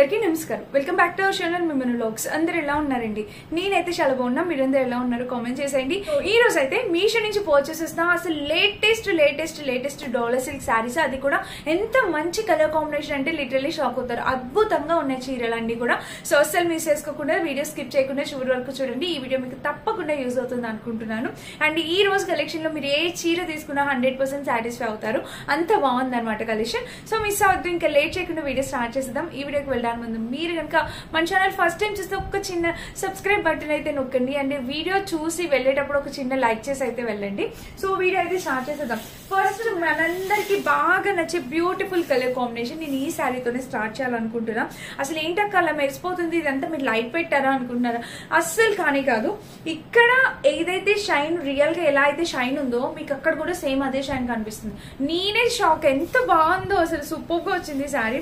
అందరికీ నమస్కారం. Welcome back to our channel మిమను వ్లాగ్స్. అందరూ ఎలా ఉన్నారండి? నేనైతే చాలా బాగున్నా. మీరందరూ ఎలా ఉన్నారు కామెంట్ చేసేయండి. ఈ రోజు అయితే మీషో నుంచి పర్చేస్ చేస్తున్నా అసలు లేటెస్ట్ డాలర్ సిల్క్ శారీస్, అది కూడా ఎంత మంచి కలర్ కాంబినేషన్ అంటే లిటరల్లీ షాక్ అవుతారు. అద్భుతంగా ఉన్నాయి చీరలు అన్ని కూడా. సో అసలు మిస్ చేసుకోకుండా వీడియో స్కిప్ చేయకుండా చివరి వరకు చూడండి. ఈ వీడియో మీకు తప్పకుండా యూజ్ అవుతుంది అనుకుంటున్నాను. అండ్ ఈ రోజు కలెక్షన్ లో మీరు ఏ చీర తీసుకున్నా 100% సాటిస్ఫై అవుతారు. అంత బాగుంది అనమాట కలెక్షన్. సో మిస్ అవుతుంది. ఇంకా లేట్ చేయకుండా వీడియో స్టార్ట్ చేద్దాం. ఈ వీడియోకి వెళ్ళడానికి ముందు మీరు కనుక మన ఛానల్ ఫస్ట్ టైం చూస్తే ఒక చిన్న సబ్స్క్రైబ్ బటన్ అయితే నొక్కండి. అండ్ వీడియో చూసి వెళ్ళేటప్పుడు ఒక చిన్న లైక్ చేసి అయితే వెళ్ళండి. సో వీడియో అయితే స్టార్ట్ చేసేద్దాం. ఫస్ట్ మనందరికి బాగా నచ్చే బ్యూటిఫుల్ కలర్ కాంబినేషన్ నేను ఈ శారీతోనే స్టార్ట్ చేయాలనుకుంటున్నా. అసలు ఏంటక్క అలా మెరిసిపోతుంది, ఇదంతా మీరు లైట్ పెట్టారా అనుకుంటున్నారా? అస్సలు కానీ కాదు. ఇక్కడ ఏదైతే షైన్ రియల్ గా ఎలా అయితే షైన్ ఉందో మీకు అక్కడ కూడా సేమ్ అదే షైన్ కనిపిస్తుంది. నేనే షాక్, ఎంత బాగుందో అసలు. సూపర్ గా వచ్చింది శారీ.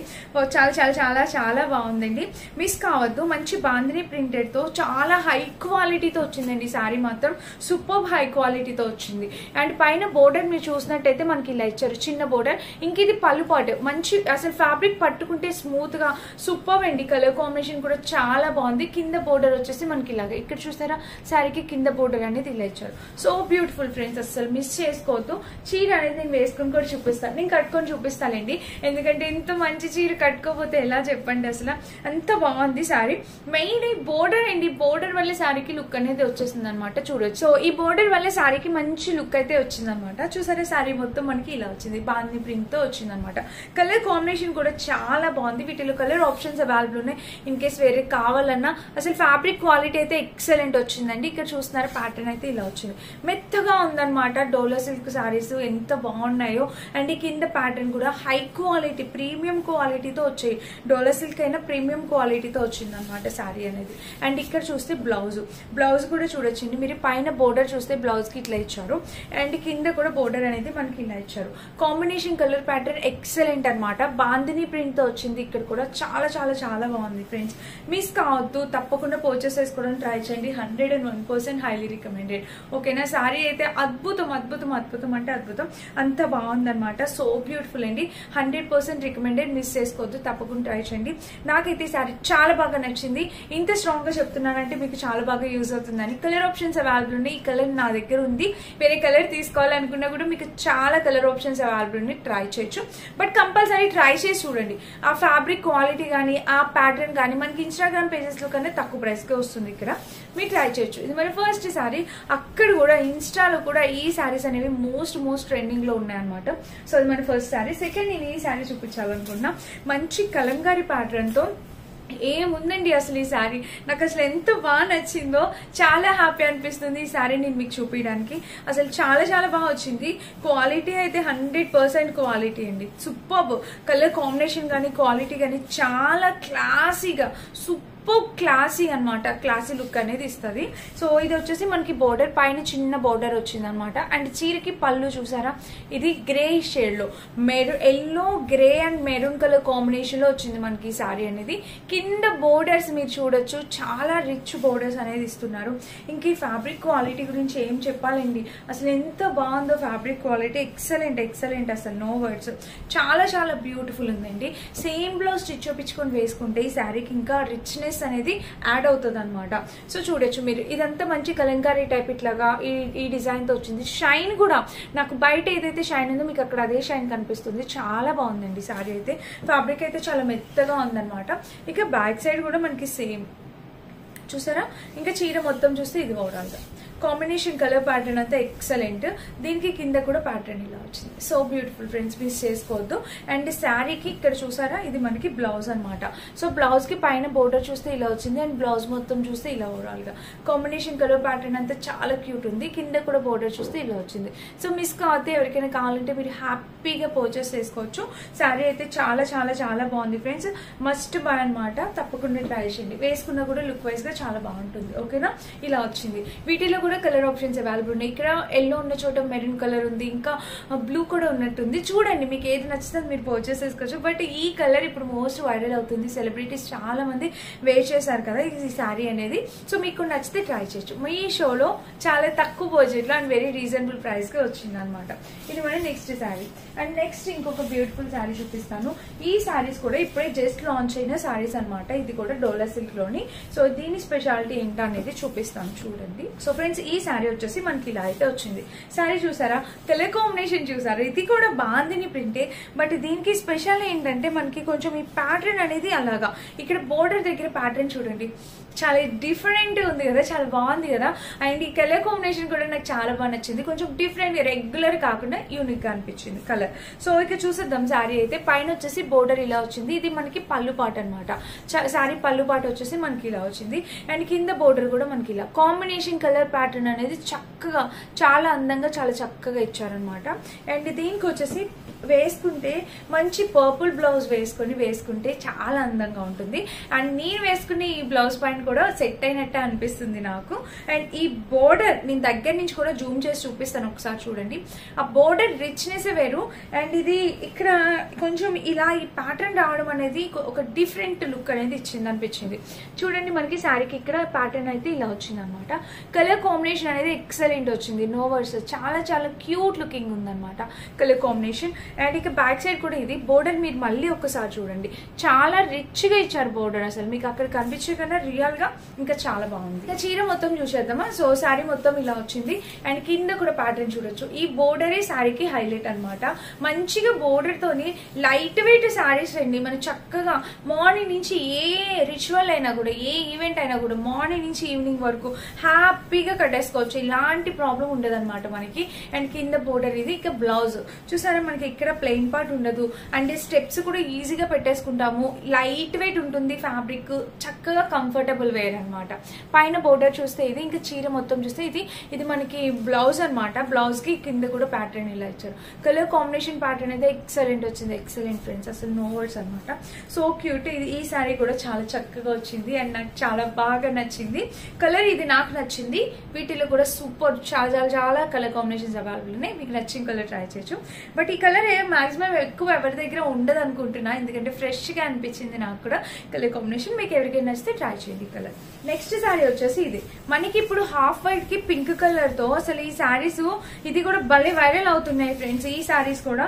చాలా చాలా చాలా చాలా బాగుందండి. మిస్ కావద్దు. మంచి బాందిని ప్రింటెడ్ తో చాలా హై క్వాలిటీతో వచ్చిందండి శారీ. మాత్రం సూపర్ హై క్వాలిటీతో వచ్చింది. అండ్ పైన బోర్డర్ మీరు చూసినట్టయితే మనకి ఇలా ఇచ్చారు, చిన్న బోర్డర్. ఇంక ఇది పళ్ళు పాటు మంచి, అసలు ఫ్యాబ్రిక్ పట్టుకుంటే స్మూత్ గా సూపర్ అండి. కలర్ కాంబినేషన్ కూడా చాలా బాగుంది. కింద బోర్డర్ వచ్చేసి మనకి ఇలాగా ఇక్కడ చూసారా, శారీకి కింద బోర్డర్ అనేది ఇలా ఇచ్చారు. సో బ్యూటిఫుల్ ఫ్రెండ్స్, అసలు మిస్ చేసుకోవద్దు. చీర అనేది నేను వేసుకుని కూడా చూపిస్తాను, నేను కట్టుకొని చూపిస్తానండి. ఎందుకంటే ఇంత మంచి చీర కట్టుకోకపోతే ఎలా చెప్పండి. అసలు అంత బాగుంది శారీ. మెయిన్ ఈ బోర్డర్ అండి, బోర్డర్ వల్ల శారీకి లుక్ అనేది వచ్చేసింది అనమాట. చూడొచ్చు. సో ఈ బోర్డర్ వల్ల శారీకి మంచి లుక్ అయితే వచ్చింది అనమాట. చూసారా, శారీ మొత్తం మనకి ఇలా వచ్చింది, బాందిని ప్రింట్ తో వచ్చింది అనమాట. కలర్ కాంబినేషన్ కూడా చాలా బాగుంది. వీటిలో కలర్ ఆప్షన్స్ అవైలబుల్ ఉన్నాయి. ఇన్ కేస్ వేరే కావాలన్నా అసలు ఫ్యాబ్రిక్ క్వాలిటీ అయితే ఎక్సలెంట్ వచ్చిందండి. ఇక్కడ చూస్తున్నారు ప్యాటర్న్ అయితే ఇలా వచ్చింది, మెత్తగా ఉందన్నమాట. డోలా సిల్క్ శారీస్ ఎంత బాగున్నాయో. అండ్ ఈ కింద ప్యాటర్న్ కూడా హై క్వాలిటీ ప్రీమియం క్వాలిటీతో వచ్చాయి. డోలా సిల్క్ అయినా ప్రీమియం క్వాలిటీతో వచ్చింది అనమాట శారీ అనేది. అండ్ ఇక్కడ చూస్తే బ్లౌజ్ కూడా చూడొచ్చండి మీరు. పైన బోర్డర్ చూస్తే బ్లౌజ్ కి ఇట్లా ఇచ్చారు. అండ్ కింద కూడా బోర్డర్ అనేది మనకి ఇలా ఇచ్చారు. కాంబినేషన్ కలర్ ప్యాటర్న్ ఎక్సలెంట్ అనమాట. బాందిని ప్రింట్ తో వచ్చింది. ఇక్కడ కూడా చాలా చాలా చాలా బాగుంది ఫ్రెండ్స్. మిస్ కావద్దు, తప్పకుండా పర్చేస్ చేసుకోవడానికి ట్రై చేయండి. 101% హైలీ రికమెండెడ్. ఓకేనా? శారీ అయితే అద్భుతం అద్భుతం అద్భుతం అంటే అద్భుతం, అంత బాగుందన్నమాట. సో బ్యూటిఫుల్ అండి. 100% రికమెండెడ్. మిస్ చేసుకోవద్దు, తప్పకుండా ట్రై చేయండి. నాకైతే ఈ శారీ చాలా బాగా నచ్చింది. ఇంత స్ట్రాంగ్ గా చెప్తున్నానంటే మీకు చాలా బాగా యూజ్ అవుతుందని. కలర్ ఆప్షన్స్ అవైలబుల్ ఉన్నాయి. ఈ కలర్ నా దగ్గర ఉంది. వేరే కలర్ తీసుకోవాలనుకున్నా కూడా మీకు చాలా కలర్ ఆప్షన్స్ అవైలబుల్ ఉన్నాయి. ట్రై చేయొచ్చు. బట్ కంపల్సరీ ట్రై చేసి చూడండి. ఆ ఫ్యాబ్రిక్ క్వాలిటీ కానీ ఆ ప్యాటర్న్ కానీ మనకి ఇన్స్టాగ్రామ్ పేజెస్ లో కన్నా తక్కువ ప్రైస్ కే వస్తుంది. ఇక్కడ మీరు ట్రై చేయొచ్చు. ఇది మరి ఫస్ట్ శారీ. అక్కడ కూడా ఇన్స్టాలో కూడా ఈ శారీస్ అనేవి మోస్ట్ ట్రెండింగ్ లో ఉన్నాయన్నమాట. సో అది మన ఫస్ట్ శారీ. సెకండ్ నేను ఈ శారీ చూపించాలనుకున్నా. మంచి కలంకారీ ప్యాటర్న్ తో ఏముందండి అసలు ఈ శారీ. నాకు అసలు ఎంత బాగా నచ్చిందో, చాలా హ్యాపీ అనిపిస్తుంది ఈ శారీ నేను మీకు చూపించడానికి. అసలు చాలా చాలా బాగా వచ్చింది. క్వాలిటీ అయితే 100% క్వాలిటీ అండి. సూపర్ కలర్ కాంబినేషన్ కానీ క్వాలిటీ కానీ చాలా క్లాసీగా సూపర్ క్లాసీ అనమాట. క్లాసీ లుక్ అనేది ఇస్తుంది. సో ఇది వచ్చేసి మనకి బోర్డర్ పైన చిన్న బోర్డర్ వచ్చింది అనమాట. అండ్ చీరకి పళ్ళు చూసారా, ఇది గ్రే షేడ్ లో yellow grey and maroon colour combination లో వచ్చింది మనకి ఈ శారీ అనేది. కింద బోర్డర్స్ మీరు చూడొచ్చు, చాలా రిచ్ బోర్డర్స్ అనేది ఇస్తున్నారు. ఇంక ఈ ఫ్యాబ్రిక్ క్వాలిటీ గురించి ఏం చెప్పాలండి, అసలు ఎంత బాగుందో ఫ్యాబ్రిక్ క్వాలిటీ. ఎక్సలెంట్ అసలు నో వర్డ్స్. చాలా చాలా బ్యూటిఫుల్ ఉందండి. సేమ్ బ్లౌజ్ స్టిచ్ చూపించుకొని వేసుకుంటే ఈ శారీకి ఇంకా రిచ్నెస్ అనేది యాడ్ అవుతుంది అనమాట. సో చూడొచ్చు మీరు, ఇదంతా మంచి కలంకారీ టైప్ ఇట్లాగా ఈ డిజైన్ తో వచ్చింది. షైన్ కూడా నాకు బయట ఏదైతే షైన్ ఉందో మీకు అక్కడ అదే షైన్ కనిపిస్తుంది. చాలా బాగుందండి శారీ అయితే. ఫ్యాబ్రిక్ అయితే చాలా మెత్తగా ఉందన్నమాట. ఇక బ్యాక్ సైడ్ కూడా మనకి సేమ్ చూసారా. ఇంకా చీర మొత్తం చూస్తే ఇది ఓవరాల్ గా కాంబినేషన్ కలర్ ప్యాటర్న్ అంతా ఎక్సలెంట్. దీనికి కింద కూడా ప్యాటర్న్ ఇలా వచ్చింది. సో బ్యూటిఫుల్ ఫ్రెండ్స్, మిస్ చేసుకోవద్దు. అండ్ శారీకి ఇక్కడ చూసారా, ఇది మనకి బ్లౌజ్ అనమాట. సో బ్లౌజ్ కి పైన బోర్డర్ చూస్తే ఇలా వచ్చింది. అండ్ బ్లౌజ్ మొత్తం చూస్తే ఇలా ఓవరాల్ గా కాంబినేషన్ కలర్ ప్యాటర్న్ అంతా చాలా క్యూట్ ఉంది. కింద కూడా బోర్డర్ చూస్తే ఇలా వచ్చింది. సో మిస్ కావద్దు. ఎవరికైనా కావాలంటే మీరు హ్యాపీగా పర్చేస్ చేసుకోవచ్చు. శారీ అయితే చాలా చాలా చాలా బాగుంది ఫ్రెండ్స్. మస్ట్ బై అనమాట. తప్పకుండా ట్రై చేయండి. వేసుకున్నా కూడా లుక్ వైజ్ గా చాలా బాగుంటుంది. ఓకేనా? ఇలా వచ్చింది. వీటిలో కూడా కూడా కలర్ ఆప్షన్స్ అవైలబుల్ ఉన్నాయి. ఇక్కడ ఎల్లో ఉన్న చోట మెరూన్ కలర్ ఉంది, ఇంకా బ్లూ కూడా ఉన్నట్టుంది. చూడండి మీకు ఏది నచ్చుతుంది మీరు పర్చేస్ చేసుకోవచ్చు. బట్ ఈ కలర్ ఇప్పుడు మోస్ట్ వైరల్ అవుతుంది, సెలబ్రిటీస్ చాలా మంది వేర్ చేశారు కదా ఈ శారీ అనేది. సో మీకు నచ్చితే ట్రై చేయొచ్చు. మీ షోలో చాలా తక్కువ బడ్జెట్లో అండ్ వెరీ రీజనబుల్ ప్రైస్ గా వచ్చింది అనమాట. ఇది మన నెక్స్ట్ శారీ. అండ్ నెక్స్ట్ ఇంకొక బ్యూటిఫుల్ శారీ చూపిస్తాను. ఈ శారీస్ కూడా ఇప్పుడే జస్ట్ లాంచ్ అయిన శారీస్ అనమాట. ఇది కూడా డోలా సిల్క్ లోని. సో దీని స్పెషాలిటీ ఏంటో అనేది చూపిస్తాను చూడండి. సో ఫ్రెండ్స్ ఈ శారీ వచ్చేసి మనకి ఇలా అయితే వచ్చింది. శారీ చూసారా, కలర్ కాంబినేషన్ చూసారా, ఇది కూడా బాందిని ప్రింటే. బట్ దీనికి స్పెషల్ ఏంటంటే మనకి కొంచెం ఈ ప్యాటర్న్ అనేది అలాగా ఇక్కడ బోర్డర్ దగ్గర ప్యాటర్న్ చూడండి చాలా డిఫరెంట్ ఉంది కదా, చాలా బాగుంది కదా. అండ్ ఈ కలర్ కాంబినేషన్ కూడా నాకు చాలా బాగా నచ్చింది. కొంచెం డిఫరెంట్, రెగ్యులర్ కాకుండా యూనిక్ గా అనిపించింది కలర్. సో ఇక చూసేద్దాం. శారీ అయితే పైన వచ్చేసి బోర్డర్ ఇలా వచ్చింది. ఇది మనకి పళ్ళు పాట అనమాట. శారీ పళ్ళు పాట వచ్చేసి మనకి ఇలా వచ్చింది. అండ్ కింద బోర్డర్ కూడా మనకి ఇలా కాంబినేషన్ కలర్ ప్యాటర్న్ అనేది చక్కగా చాలా అందంగా చాలా చక్కగా ఇచ్చారనమాట. అండ్ దీనికి వచ్చేసి వేసుకుంటే మంచి పర్పుల్ బ్లౌజ్ వేసుకుంటే చాలా అందంగా ఉంటుంది. అండ్ నేను వేసుకునే ఈ బ్లౌజ్ పాయింట్ కూడా సెట్ అయినట్టే అనిపిస్తుంది నాకు. అండ్ ఈ బోర్డర్ నేను దగ్గర నుంచి కూడా జూమ్ చేసి చూపిస్తాను, ఒకసారి చూడండి. ఆ బోర్డర్ రిచ్నెస్ వేరు. అండ్ ఇది ఇక్కడ కొంచెం ఇలా ఈ ప్యాటర్న్ రావడం అనేది ఒక డిఫరెంట్ లుక్ అనేది ఇచ్చింది అనిపించింది. చూడండి మనకి శారీకి ఇక్కడ ప్యాటర్న్ అయితే ఇలా వచ్చింది అనమాట. కలర్ కాంబినేషన్ అనేది ఎక్సలెంట్ వచ్చింది, నో వర్స్. చాలా చాలా క్యూట్ లుకింగ్ ఉందన్నమాట కలర్ కాంబినేషన్. అండ్ ఇక బ్యాక్ సైడ్ కూడా ఇది బోర్డర్ మీరు మళ్ళీ ఒక్కసారి చూడండి, చాలా రిచ్ గా ఇచ్చారు బోర్డర్. అసలు మీకు అక్కడ కనిపించే కన్నా రియల్ గా ఇంకా చాలా బాగుంది. ఇంకా చీర మొత్తం చూసేద్దామా. సో శారీ మొత్తం ఇలా వచ్చింది. అండ్ కింద కూడా ప్యాటర్న్ చూడొచ్చు. ఈ బోర్డరే శారీకి హైలైట్ అనమాట. మంచిగా బోర్డర్ తోని లైట్ వెయిట్ శారీస్ రండి. మనం చక్కగా మార్నింగ్ నుంచి ఏ రిచువల్ అయినా కూడా, ఏ ఈవెంట్ అయినా కూడా మార్నింగ్ నుంచి ఈవినింగ్ వరకు హ్యాపీగా కట్టేసుకోవచ్చు. ఇలాంటి ప్రాబ్లం ఉండదు అనమాట మనకి. అండ్ కింద బోర్డర్ ఇది. ఇక బ్లౌజ్ చూసారా, మనకి ఇక్కడ ప్లెయిన్ పార్ట్ ఉండదు. అండ్ స్టెప్స్ కూడా ఈజీగా పెట్టేసుకుంటాము. లైట్ వెయిట్ ఉంటుంది ఫ్యాబ్రిక్, చక్కగా కంఫర్టబుల్ వేర్ అనమాట. పైన బోర్డర్ చూస్తే ఇది, ఇంకా చీర మొత్తం చూస్తే ఇది మనకి బ్లౌజ్ అనమాట. బ్లౌజ్ కి కింద కూడా ప్యాటర్న్ ఇలా ఇచ్చారు. కలర్ కాంబినేషన్ ప్యాటర్న్ అయితే ఎక్సలెంట్ వచ్చింది, ఎక్సలెంట్ ఫ్రెండ్స్, అసలు నో వర్డ్స్ అనమాట. So cute. ఈ శారీ కూడా చాలా చక్కగా వచ్చింది అండ్ నాకు చాలా బాగా నచ్చింది. కలర్ ఇది నాకు నచ్చింది. వీటిలో కూడా సూపర్ చాలా చాలా చాలా కలర్ కాంబినేషన్స్ అవైలబుల్ ఉన్నాయి. మీకు నచ్చిన కలర్ ట్రై చేయొచ్చు. బట్ ఈ కలర్ మాక్సిమం ఎక్కువ ఎవరి దగ్గర ఉండదు అనుకుంటున్నా, ఎందుకంటే ఫ్రెష్ గా అనిపించింది నాకు కూడా కలర్ కాంబినేషన్. మీకు ఎవరికైనా నచ్చితే ట్రై చేయండి కలర్. నెక్స్ట్ శారీ వచ్చేసి ఇది మనకి ఇప్పుడు హాఫ్ వైట్ కి పింక్ కలర్ తో అసలు ఈ శారీస్ ఇది కూడా భలే వైరల్ అవుతున్నాయి ఫ్రెండ్స్. ఈ శారీస్ కూడా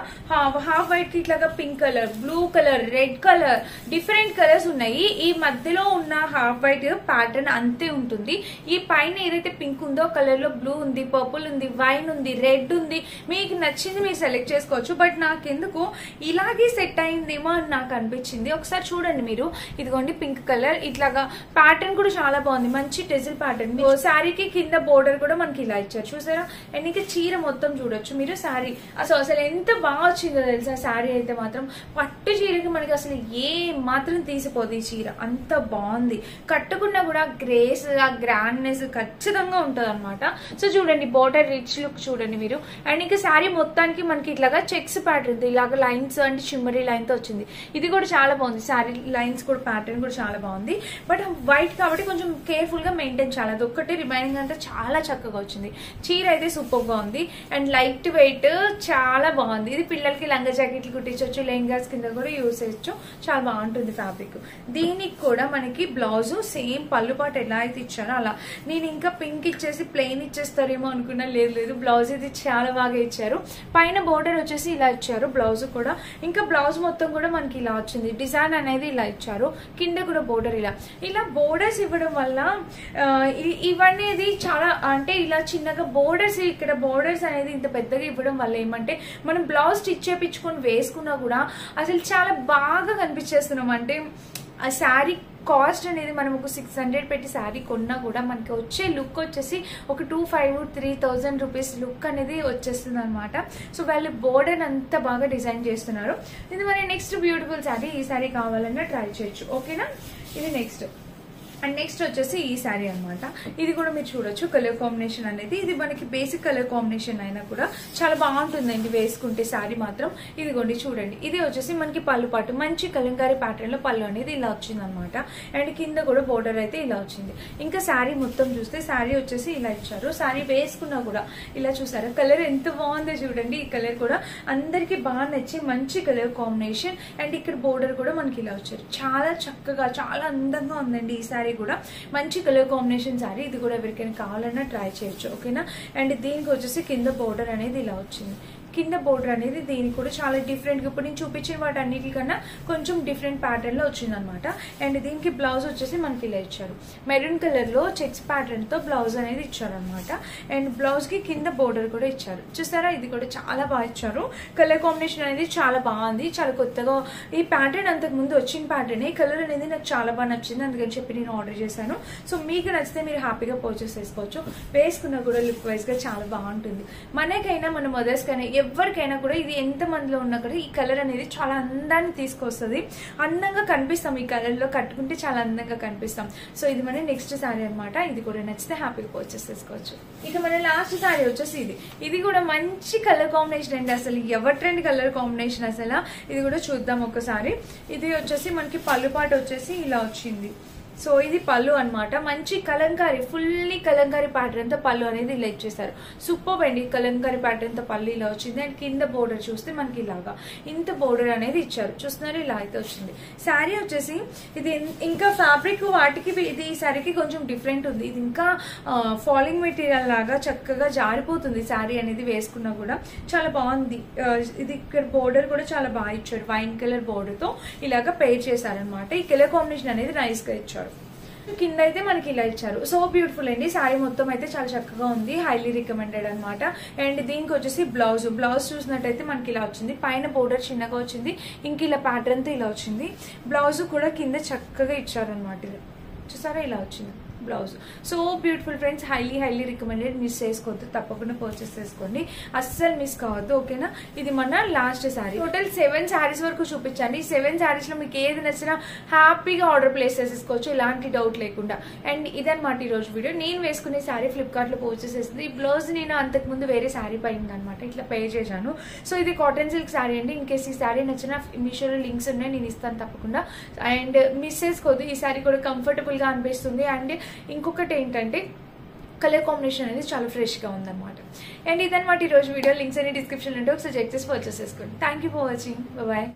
హాఫ్ వైట్ కి ఇట్లాగా pink colour, blue colour, red colour, different colours ఉన్నాయి. ఈ మధ్యలో ఉన్న హాఫ్ వైట్ ప్యాటర్న్ అంతే ఉంటుంది. ఈ పైన ఏదైతే పింక్ ఉందో కలర్ లో బ్లూ ఉంది, పర్పుల్ ఉంది, వైన్ ఉంది, రెడ్ ఉంది. మీకు నచ్చింది మీరు సెలెక్ట్ చేసుకోవచ్చు. బట్ నాకెందుకు ఇలాగే సెట్ అయిందేమో అని నాకు అనిపించింది. ఒకసారి చూడండి మీరు, ఇదిగోండి పింక్ కలర్, ఇట్లాగా ప్యాటర్న్ కూడా చాలా బాగుంది, మంచి టెజిల్ ప్యాటర్న్. శారీకి కింద బోర్డర్ కూడా మనకి ఇలా ఇచ్చారు చూసారా. అండ్ ఇంకా చీర మొత్తం చూడొచ్చు మీరు. శారీ అసలు ఎంత బాగా వచ్చిందో తెలుసా. శారీ అయితే మాత్రం పట్టు చీరకి మనకి అసలు ఏ మాత్రం తీసిపోదు. ఈ చీర అంత బాగుంది, కట్టుకున్నా కూడా గ్రేస్, ఆ గ్రాండ్నెస్ ఖచ్చితంగా ఉంటది అనమాట. సో చూడండి బోర్డర్ రిచ్ లుక్ చూడండి మీరు. అండ్ ఇంకా శారీ మొత్తానికి మనకి ఇట్లాగా చెక్స్ ప్యాటర్న్, ఇలాగ లైన్స్ అంటే షిమ్మరీ లైన్ తో వచ్చింది. ఇది కూడా చాలా బాగుంది. శారీ లైన్స్ కూడా ప్యాటర్న్ కూడా చాలా బాగుంది. బట్ వైట్ కాబట్టి కొంచెం కేర్ఫుల్ గా మెయింటైన్ చేయాలి. అది ఒక్కటి, రిమైనింగ్ అంతా చాలా చక్కగా వచ్చింది. చీర అయితే సూపర్ గా ఉంది అండ్ లైట్ వెయిట్ చాలా బాగుంది. ఇది పిల్లలకి లంగా జాకెట్లు కుట్టించవచ్చు, లెహంగాస్ కింద కూడా యూజ్ చేయొచ్చు. చాలా బాగుంటుంది ఫ్యాబ్రిక్. దీనికి కూడా మనకి బ్లౌజ్ సేమ్ పళ్ళు పాటు ఎలా అయితే ఇచ్చారో అలా. నేను ఇంకా పింక్ ఇచ్చేసి ప్లెయిన్ ఇచ్చేస్తారేమో అనుకున్నా, లేదు బ్లౌజ్ ఇది చాలా బాగా ఇచ్చారు. పైన బోర్డర్ వచ్చేసి ఇలా ఇచ్చారు బ్లౌజ్ కూడా. ఇంకా బ్లౌజ్ మొత్తం కూడా మనకి ఇలా వచ్చింది, డిజైన్ అనేది ఇలా ఇచ్చారు. కింద కూడా బోర్డర్ ఇలా బోర్డర్స్ ఇవ్వడం వల్ల ఇవన్నీ చాలా అంటే ఇలా చిన్నగా బోర్డర్స్, ఇక్కడ బోర్డర్స్ అనేది ఇంత పెద్దగా ఇవ్వడం వల్ల ఏమంటే మనం బ్లౌజ్ స్టిచ్ చేయించుకొని వేసుకున్నా కూడా అసలు చాలా బాగా కనిపించేస్తున్నాం. అంటే ఆ శారీ కాస్ట్ అనేది మనం ఒక 600 పెట్టి శారీ కొన్నా కూడా మనకి వచ్చే లుక్ వచ్చేసి ఒక 2,500-3,000 రూపీస్ లుక్ అనేది వచ్చేస్తుంది అనమాట. సో వాళ్ళు బోర్డర్ అంతా బాగా డిజైన్ చేస్తున్నారు. ఇది మరి నెక్స్ట్ బ్యూటిఫుల్ శారీ. ఈ శారీ కావాలన్నా ట్రై చేయొచ్చు, ఓకేనా. ఇది నెక్స్ట్ అండ్ నెక్స్ట్ వచ్చేసి ఈ శారీ అనమాట. ఇది కూడా మీరు చూడొచ్చు కలర్ కాంబినేషన్ అనేది. ఇది మనకి బేసిక్ కలర్ కాంబినేషన్ అయినా కూడా చాలా బాగుంటుందండి వేసుకుంటే శారీ మాత్రం. ఇదిగోండి చూడండి, ఇది వచ్చేసి మనకి పళ్ళు పాటు మంచి కలంకారీ ప్యాటర్న్ లో పళ్ళు అనేది ఇలా వచ్చింది అనమాట. అండ్ కింద కూడా బోర్డర్ అయితే ఇలా వచ్చింది. ఇంకా శారీ మొత్తం చూస్తే శారీ వచ్చేసి ఇలా ఇచ్చారు. శారీ వేసుకున్నా కూడా ఇలా చూసారా కలర్ ఎంత బాగుందో చూడండి. ఈ కలర్ కూడా అందరికి బాగా నచ్చి మంచి కలర్ కాంబినేషన్. అండ్ ఇక్కడ బోర్డర్ కూడా మనకి ఇలా వచ్చారు. చాలా చక్కగా చాలా అందంగా ఉందండి ఈ శారీ కూడా. మంచి కలర్ కాంబినేషన్ శారీ. ఇది కూడా ఎవరికైనా కావాలన్నా ట్రై చేయొచ్చు, ఓకేనా. అండ్ దీనికి వచ్చేసి కింద బోర్డర్ అనేది ఇలా వచ్చింది. కింద బోర్డర్ అనేది దీనికి కూడా చాలా డిఫరెంట్ గా ఇప్పుడు నేను చూపించిన వాటి అన్నిటికన్నా కొంచెం డిఫరెంట్ ప్యాటర్న్ లో వచ్చింది అనమాట. అండ్ దీనికి బ్లౌజ్ వచ్చేసి మనకి ఇలా ఇచ్చారు. మెరూన్ కలర్ లో చెక్స్ ప్యాటర్న్ తో బ్లౌజ్ అనేది ఇచ్చారు అనమాట. అండ్ బ్లౌజ్ కి కింద బోర్డర్ కూడా ఇచ్చారు. చూసారా, ఇది కూడా చాలా బాగా ఇచ్చారు. కలర్ కాంబినేషన్ అనేది చాలా బాగుంది, చాలా కొత్తగా. ఈ ప్యాటర్న్ అంతకు ముందు వచ్చిన ప్యాటర్న్. ఈ కలర్ అనేది నాకు చాలా బాగా నచ్చింది, అందుకని చెప్పి నేను ఆర్డర్ చేశాను. సో మీకు నచ్చితే మీరు హ్యాపీగా పర్చేస్ చేసుకోవచ్చు. వేసుకున్నా కూడా లుక్ వైజ్ గా చాలా బాగుంటుంది. మనకైనా మన మదర్స్ కైనా ఎవరికైనా కూడా ఇది ఎంత మందిలో ఉన్నా కూడా ఈ కలర్ అనేది చాలా అందాన్ని తీసుకొస్తుంది. అందంగా కనిపిస్తాం ఈ కలర్ లో, కట్టుకుంటే చాలా అందంగా కనిపిస్తాం. సో ఇది మన నెక్స్ట్ శారీ అనమాట. ఇది కూడా నచ్చితే హ్యాపీగా పర్చేస్ చేసుకోవచ్చు. ఇక మన లాస్ట్ శారీ వచ్చేసి ఇది కూడా మంచి కలర్ కాంబినేషన్ అండి. అసలు ఎవరి ట్రెండ్ కలర్ కాంబినేషన్ అసలు. ఇది కూడా చూద్దాం ఒకసారి. ఇది వచ్చేసి మనకి పళ్ళు పాటు వచ్చేసి ఇలా వచ్చింది. సో ఇది పళ్ళు అనమాట. మంచి కలంకారీ, ఫుల్లీ కలంకారీ ప్యాటర్న్ తో పళ్ళు అనేది ఇలా ఇచ్చేసారు. సూపర్ అండి, కలంకారీ ప్యాటర్న్ తో పళ్ళు ఇలా వచ్చింది. అండ్ కింద బోర్డర్ చూస్తే మనకి ఇలాగా ఇంత బోర్డర్ అనేది ఇచ్చారు. చూస్తున్నారు, ఇలా అయితే వచ్చింది. శారీ వచ్చేసి ఇది ఇంకా ఫ్యాబ్రిక్ వాటికి ఇది ఈ శారీకి కొంచెం డిఫరెంట్ ఉంది. ఇది ఇంకా ఫాలింగ్ మెటీరియల్ లాగా చక్కగా జారిపోతుంది శారీ అనేది వేసుకున్నా కూడా. చాలా బాగుంది. ఇది ఇక్కడ బోర్డర్ కూడా చాలా బాగా ఇచ్చారు. వైన్ కలర్ బోర్డర్ తో ఇలాగా పెయిర్ చేశారనమాట. ఈ కలర్ కాంబినేషన్ అనేది నైస్ గా ఇచ్చారు. కింద అయితే మనకి ఇలా ఇచ్చారు. సో బ్యూటిఫుల్ అండి. శారీ మొత్తం అయితే చాలా చక్కగా ఉంది. హైలీ రికమెండెడ్ అనమాట. అండ్ దీనికి వచ్చేసి బ్లౌజ్ చూసినట్టయితే మనకి ఇలా వచ్చింది. పైన బోర్డర్ చిన్నగా వచ్చింది, ఇంక ఇలా ప్యాటర్న్ తో ఇలా వచ్చింది. బ్లౌజ్ కూడా కింద చక్కగా ఇచ్చారు అనమాట. చూసారా, ఇలా వచ్చింది blouse. So beautiful friends, highly recommended. Miss చేసుకోవద్దు, తప్పకుండా పర్చేస్ చేసుకోండి, అస్సలు మిస్ కావద్దు, ఓకేనా. ఇది మన లాస్ట్ శారీ. టోటల్ 7 శారీస్ వరకు చూపించండి. 7 శారీస్ లో మీకు ఏది నచ్చినా హ్యాపీగా ఆర్డర్ ప్లేస్ చేసేసుకోవచ్చు, ఎలాంటి డౌట్ లేకుండా. అండ్ ఇదన్నమాట ఈ రోజు వీడియో. నేను వేసుకునే శారీ ఫ్లిప్కార్ట్ లో పర్చేస్ చేసింది. ఈ బ్లౌజ్ నేను అంతకుముందు వేరే శారీ పైన అనమాట ఇట్లా పే చేశాను. సో ఇది కాటన్ సిల్క్ శారీ అండి. ఇన్ కేసు ఈ శారీ నచ్చిన మీషోలో లింక్స్ ఉన్నాయి, నేను ఇస్తాను తప్పకుండా. అండ్ మిస్ చేసుకోవద్దు, ఈ శారీ కూడా కంఫర్టబుల్ గా అనిపిస్తుంది. అండ్ ఇంకొకటి ఏంటంటే కలర్ కాంబినేషన్ అనేది చాలా ఫ్రెష్ గా ఉందన్నమాట. అండ్ ఇదన్నమాట ఈ రోజు వీడియో. లింక్స్ అన్ని డిస్క్రిప్షన్ లో ఉంటాయి, ఒకసారి చెక్ చేసి పర్చేస్ చేసుకోండి. Thank you for watching. Bye.